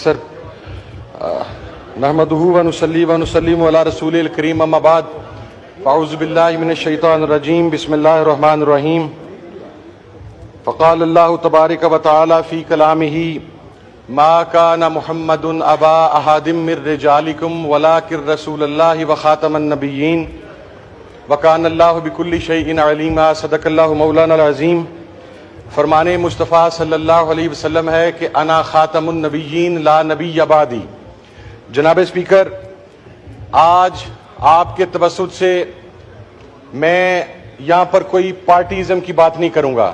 مختصر نحمدہ و نصلی و نسلم علی رسول الکریم اما بعد فاعوذ باللہ من الشیطان الرجیم بسم اللہ الرحمن الرحیم فقال اللہ تبارک و تعالی فی کلامہ ما کان محمد ابا احد من رجالکم ولکن رسول اللہ و خاتم النبیین وکان اللہ بکل شیء علیما صدق اللہ مولانا العظیم۔ فرمان مصطفیٰ صلی اللہ علیہ وسلم ہے کہ انا خاتم النبیین لا نبی بعدی۔ جناب اسپیکر، آج آپ کے توسط سے میں یہاں پر کوئی پارٹیزم کی بات نہیں کروں گا۔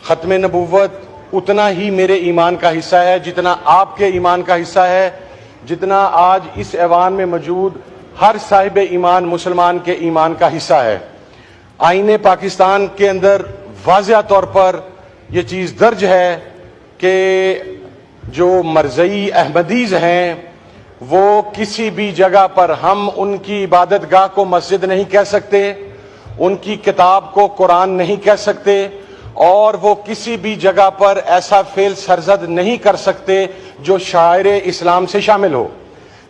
ختم نبوت اتنا ہی میرے ایمان کا حصہ ہے جتنا آپ کے ایمان کا حصہ ہے، جتنا آج اس ایوان میں موجود ہر صاحب ایمان مسلمان کے ایمان کا حصہ ہے۔ آئین پاکستان کے اندر واضح طور پر یہ چیز درج ہے کہ جو مرزئی احمدیز ہیں وہ کسی بھی جگہ پر ہم ان کی عبادت گاہ کو مسجد نہیں کہہ سکتے، ان کی کتاب کو قرآن نہیں کہہ سکتے، اور وہ کسی بھی جگہ پر ایسا فعل سرزد نہیں کر سکتے جو شاعر اسلام سے شامل ہو۔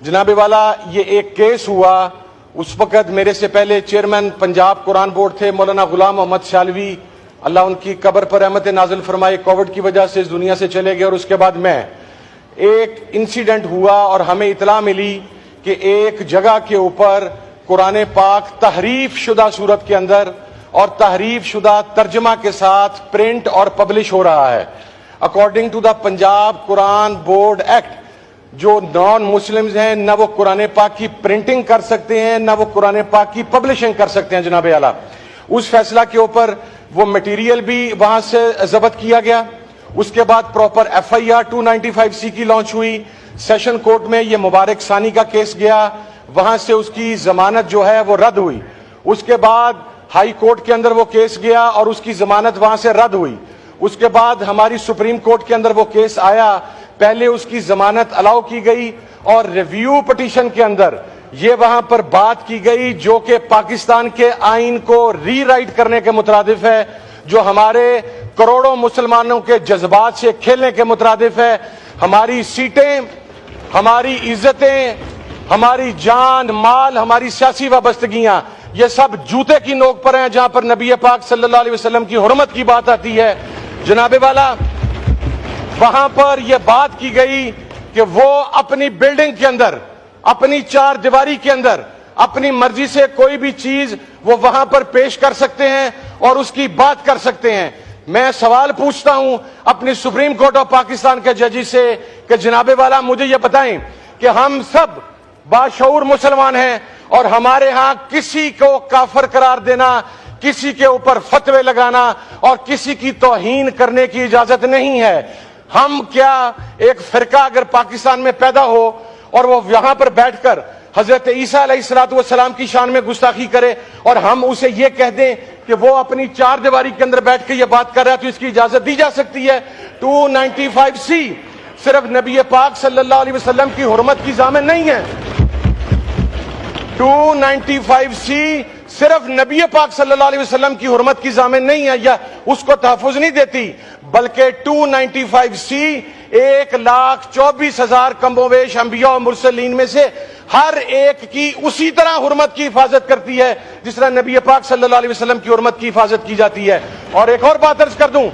جناب والا، یہ ایک کیس ہوا، اس وقت میرے سے پہلے چیئرمین پنجاب قرآن بورڈ تھے مولانا غلام محمد شالوی، اللہ ان کی قبر پر رحمت نازل فرمائے، کووڈ کی وجہ سے اس دنیا سے چلے گئے، اور اس کے بعد میں ایک انسیڈنٹ ہوا اور ہمیں اطلاع ملی کہ ایک جگہ کے اوپر قرآن پاک تحریف شدہ صورت کے اندر اور تحریف شدہ ترجمہ کے ساتھ پرنٹ اور پبلش ہو رہا ہے۔ According to the Punjab Quran board act, جو نان مسلمز ہیں نہ وہ قرآن پاک کی پرنٹنگ کر سکتے ہیں نہ وہ قرآن پاک کی پبلشنگ کر سکتے ہیں۔ جناب اعلیٰ، اس فیصلہ کے اوپر وہ مٹیریل بھی وہاں سے ضبط کیا گیا، اس کے بعد پراپر FIR 295C کی لانچ ہوئی، سیشن کورٹ میں یہ مبارک ثانی کا کیس گیا، وہاں سے اس کی ضمانت جو ہے وہ رد ہوئی، اس کے بعد ہائی کورٹ کے اندر وہ کیس گیا اور اس کی ضمانت وہاں سے رد ہوئی، اس کے بعد ہماری سپریم کورٹ کے اندر وہ کیس آیا، پہلے اس کی ضمانت الاؤ کی گئی اور ریویو پٹیشن کے اندر یہ وہاں پر بات کی گئی جو کہ پاکستان کے آئین کو ری رائٹ کرنے کے مترادف ہے، جو ہمارے کروڑوں مسلمانوں کے جذبات سے کھیلنے کے مترادف ہے۔ ہماری سیٹیں، ہماری عزتیں، ہماری جان مال، ہماری سیاسی وابستگیاں، یہ سب جوتے کی نوک پر ہیں جہاں پر نبی پاک صلی اللہ علیہ وسلم کی حرمت کی بات آتی ہے۔ جناب والا، وہاں پر یہ بات کی گئی کہ وہ اپنی بلڈنگ کے اندر، اپنی چار دیواری کے اندر اپنی مرضی سے کوئی بھی چیز وہ وہاں پر پیش کر سکتے ہیں اور اس کی بات کر سکتے ہیں۔ میں سوال پوچھتا ہوں اپنی سپریم کورٹ آف پاکستان کے ججی سے کہ جناب والا مجھے یہ بتائیں کہ ہم سب باشعور مسلمان ہیں اور ہمارے ہاں کسی کو کافر قرار دینا، کسی کے اوپر فتوے لگانا اور کسی کی توہین کرنے کی اجازت نہیں ہے۔ ہم کیا ایک فرقہ اگر پاکستان میں پیدا ہو اور وہ یہاں پر بیٹھ کر حضرت عیسیٰ علیہ السلام کی شان میں گستاخی کرے اور ہم اسے یہ کہہ دیں کہ وہ اپنی چار دیواری کے اندر بیٹھ کے یہ بات کر رہا ہے تو اس کی اجازت دی جا سکتی ہے؟ 295C صرف نبی پاک صلی اللہ علیہ وسلم کی حرمت کی ضامن نہیں ہے۔ 295C صرف نبی پاک صلی اللہ علیہ وسلم کی حرمت کی ضامن نہیں ہے یا اس کو تحفظ نہیں دیتی، بلکہ 295C 1,24,000 کم و بیش انبیاء و مرسلین میں سے ہر ایک کی اسی طرح حرمت کی حفاظت کرتی ہے جس طرح نبی پاک صلی اللہ علیہ وسلم کی حرمت کی حفاظت کی جاتی ہے۔ اور ایک اور بات عرض کر دوں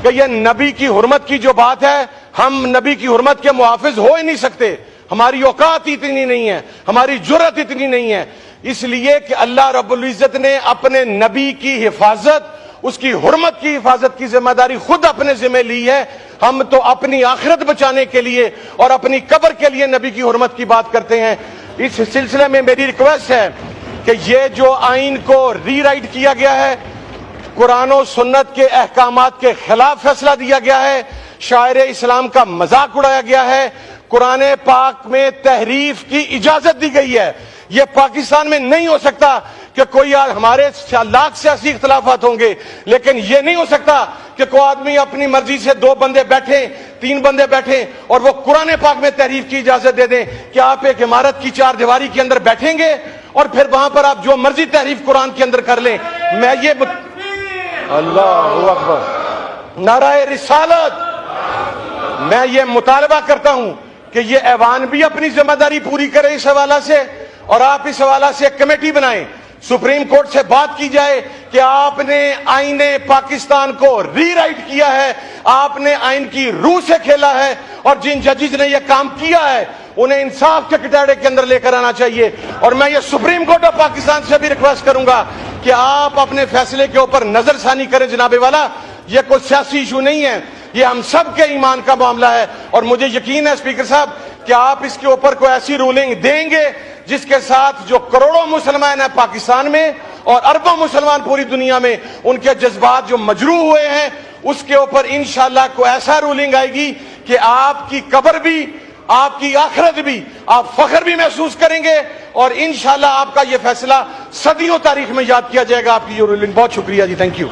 کہ یہ نبی کی حرمت کی جو بات ہے، ہم نبی کی حرمت کے محافظ ہو ہی نہیں سکتے، ہماری اوقات اتنی نہیں ہے، ہماری جرأت اتنی نہیں ہے، اس لیے کہ اللہ رب العزت نے اپنے نبی کی حفاظت، اس کی حرمت کی حفاظت کی ذمہ داری خود اپنے ذمہ لی ہے۔ ہم تو اپنی آخرت بچانے کے لیے اور اپنی قبر کے لیے نبی کی حرمت کی بات کرتے ہیں۔ اس سلسلے میں میری ریکویسٹ ہے کہ یہ جو آئین کو ری رائٹ کیا گیا ہے، قرآن و سنت کے احکامات کے خلاف فیصلہ دیا گیا ہے، شاعر اسلام کا مذاق اڑایا گیا ہے، قرآن پاک میں تحریف کی اجازت دی گئی ہے۔ یہ پاکستان میں نہیں ہو سکتا کہ کوئی ہمارے لاکھ سیاسی اختلافات ہوں گے، لیکن یہ نہیں ہو سکتا کہ کوئی آدمی اپنی مرضی سے 2 بندے بیٹھیں، 3 بندے بیٹھیں اور وہ قرآن پاک میں تحریف کی اجازت دے دیں کہ آپ ایک عمارت کی 4 دیواری کے اندر بیٹھیں گے اور پھر وہاں پر آپ جو مرضی تحریف قرآن کے اندر کر لیں۔ میں یہ اللہ اکبر، نعرہ رسالت، میں یہ مطالبہ کرتا ہوں کہ یہ ایوان بھی اپنی ذمہ داری پوری کرے اس حوالہ سے، اور آپ اس حوالہ سے ایک کمیٹی بنائیں، سپریم کورٹ سے بات کی جائے کہ آپ نے آئین پاکستان کو ری رائٹ کیا ہے، آپ نے آئین کی روح سے کھیلا ہے، اور جن ججز نے یہ کام کیا ہے انہیں انصاف کے کٹہرے کے اندر لے کر آنا چاہیے۔ اور میں یہ سپریم کورٹ آف پاکستان سے بھی ریکویسٹ کروں گا کہ آپ اپنے فیصلے کے اوپر نظر ثانی کریں جناب والا، یہ کوئی سیاسی ایشو نہیں ہے، یہ ہم سب کے ایمان کا معاملہ ہے، اور مجھے یقین ہے اسپیکر صاحب کہ آپ اس کے اوپر کوئی ایسی رولنگ دیں گے جس کے ساتھ جو کروڑوں مسلمان ہیں پاکستان میں اور اربوں مسلمان پوری دنیا میں، ان کے جذبات جو مجروح ہوئے ہیں، اس کے اوپر انشاءاللہ کوئی ایسا رولنگ آئے گی کہ آپ کی قبر بھی، آپ کی آخرت بھی، آپ فخر بھی محسوس کریں گے، اور انشاءاللہ آپ کا یہ فیصلہ صدیوں تاریخ میں یاد کیا جائے گا۔ آپ کی یہ رولنگ، بہت شکریہ جی، تھینک یو۔